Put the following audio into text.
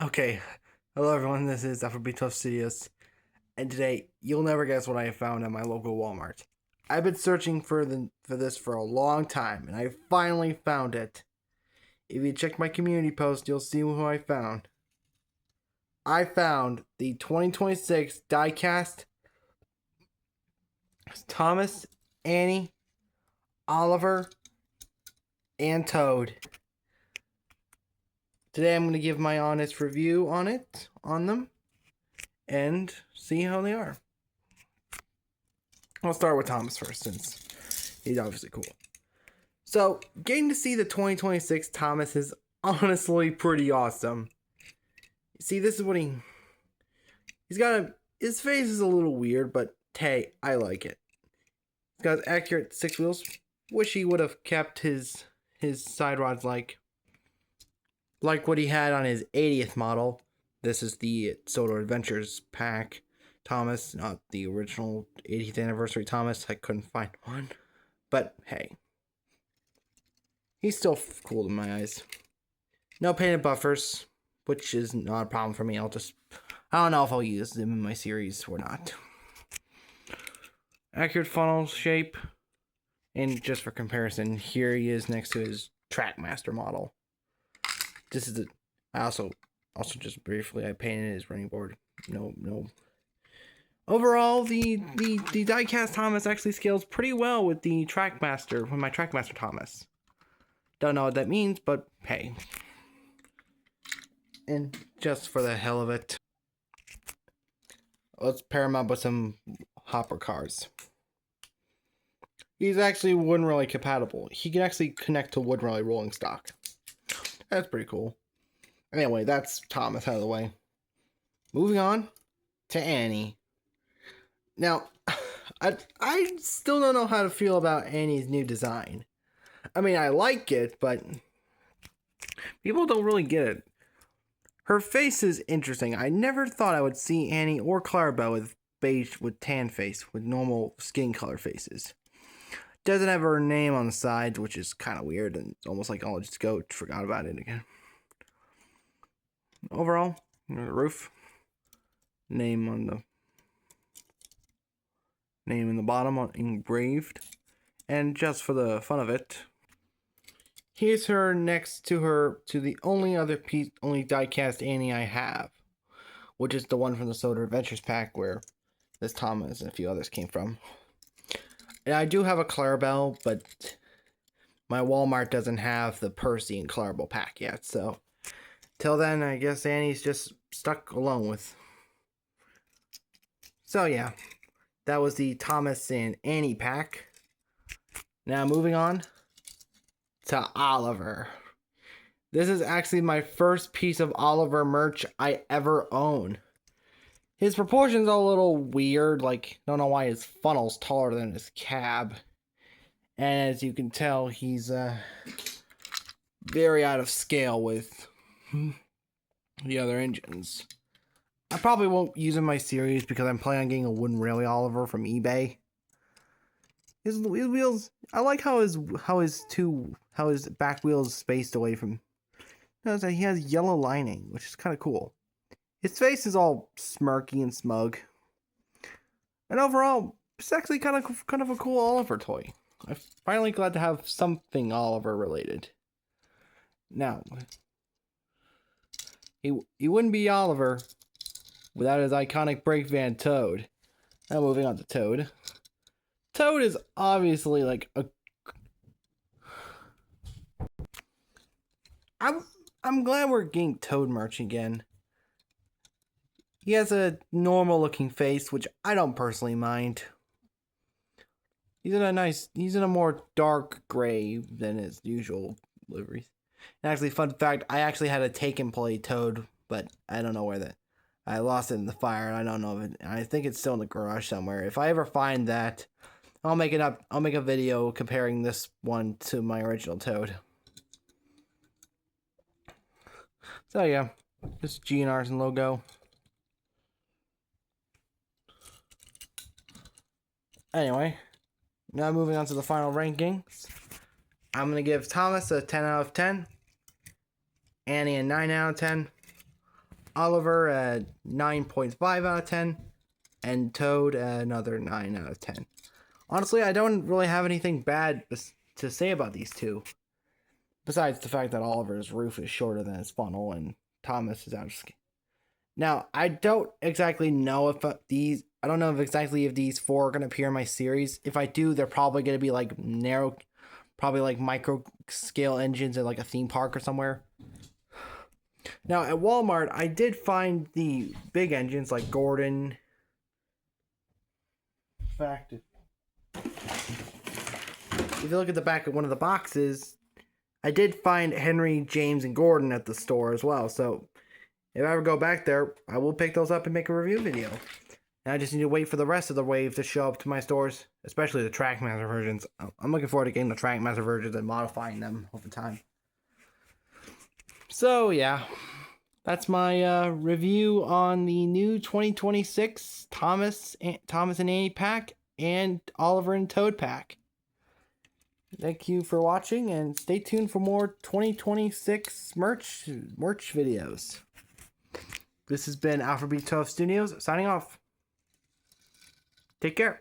Okay, hello everyone, this is Alfred Studios, and today you'll never guess what I found at my local Walmart. I've been searching for this for a long time, and I finally found it. If you check my community post, you'll see who I found. I found the 2026 diecast Thomas, Annie, Oliver, and Toad. Today I'm going to give my honest review on them, and see how they are. I'll start with Thomas first, since he's obviously cool. So, getting to see the 2026 Thomas is honestly pretty awesome. See, this is what he's got his face is a little weird, but hey, I like it. He's got accurate 6 wheels. Wish he would have kept his side rods like what he had on his 80th model. This is the Solar Adventures pack Thomas, not the original 80th anniversary Thomas. I couldn't find one. But hey, he's still cool in my eyes. No painted buffers, which is not a problem for me. I don't know if I'll use them in my series or not. Accurate funnel shape. And just for comparison, here he is next to his Trackmaster model. This is the... I also just briefly, I painted his running board. No. Overall, the diecast Thomas actually scales pretty well with my Trackmaster Thomas. Don't know what that means, but hey. And just for the hell of it, let's pair him up with some hopper cars. He's actually Wood Rally compatible. He can actually connect to Wood Rally rolling stock. That's pretty cool. Anyway, that's Thomas out of the way. Moving on to Annie. Now, I still don't know how to feel about Annie's new design. I mean, I like it, but people don't really get it. Her face is interesting. I never thought I would see Annie or Clarabelle with tan face, with normal skin color faces. Doesn't have her name on the sides, which is kind of weird, and it's almost like I'll just forgot about it again. Overall, the roof, name in the bottom engraved, and just for the fun of it, here's her next to the only diecast Annie I have, which is the one from the Solar Adventures pack where this Thomas and a few others came from. And I do have a Clarabelle, but my Walmart doesn't have the Percy and Clarabelle pack yet, so till then, I guess Annie's just stuck alone with. So yeah, that was the Thomas and Annie pack. Now moving on to Oliver. This is actually my first piece of Oliver merch I ever own. His proportions are a little weird, like, don't know why his funnel's taller than his cab. And as you can tell, he's very out of scale with the other engines. I probably won't use him in my series because I'm planning on getting a wooden rally Oliver from eBay. His wheels, I like how his back wheels spaced away from. Notice that he has yellow lining, which is kind of cool. His face is all smirky and smug. And overall, it's actually kind of a cool Oliver toy. I'm finally glad to have something Oliver related. Now, he wouldn't be Oliver without his iconic brake van Toad. Now moving on to Toad. Toad is obviously like a... I'm glad we're getting Toad merch again. He has a normal looking face, which I don't personally mind. He's in a more dark gray than his usual liveries. And actually, fun fact, I actually had to take and play Toad, but I don't know where I lost it in the fire, and I don't know if it, I think it's still in the garage somewhere. If I ever find that, I'll make a video comparing this one to my original Toad. So yeah, this GNR's logo. Anyway, now moving on to the final rankings. I'm going to give Thomas a 10 out of 10, Annie a 9 out of 10, Oliver at 9.5 out of 10, and Toad at another 9 out of 10. Honestly, I don't really have anything bad to say about these two. Besides the fact that Oliver's roof is shorter than his funnel and Thomas is out of skin. Now, I don't exactly know if these four are going to appear in my series. If I do, they're probably going to be like probably like micro scale engines at like a theme park or somewhere. Now, at Walmart, I did find the big engines like Gordon. In fact, if you look at the back of one of the boxes, I did find Henry, James, and Gordon at the store as well. So if I ever go back there, I will pick those up and make a review video. And I just need to wait for the rest of the wave to show up to my stores, especially the Trackmaster versions. I'm looking forward to getting the Trackmaster versions and modifying them over time. So yeah, that's my review on the new 2026 Thomas and Annie pack and Oliver and Toad pack. Thank you for watching, and stay tuned for more 2026 merch videos. This has been Alfred B. Studios signing off. Take care.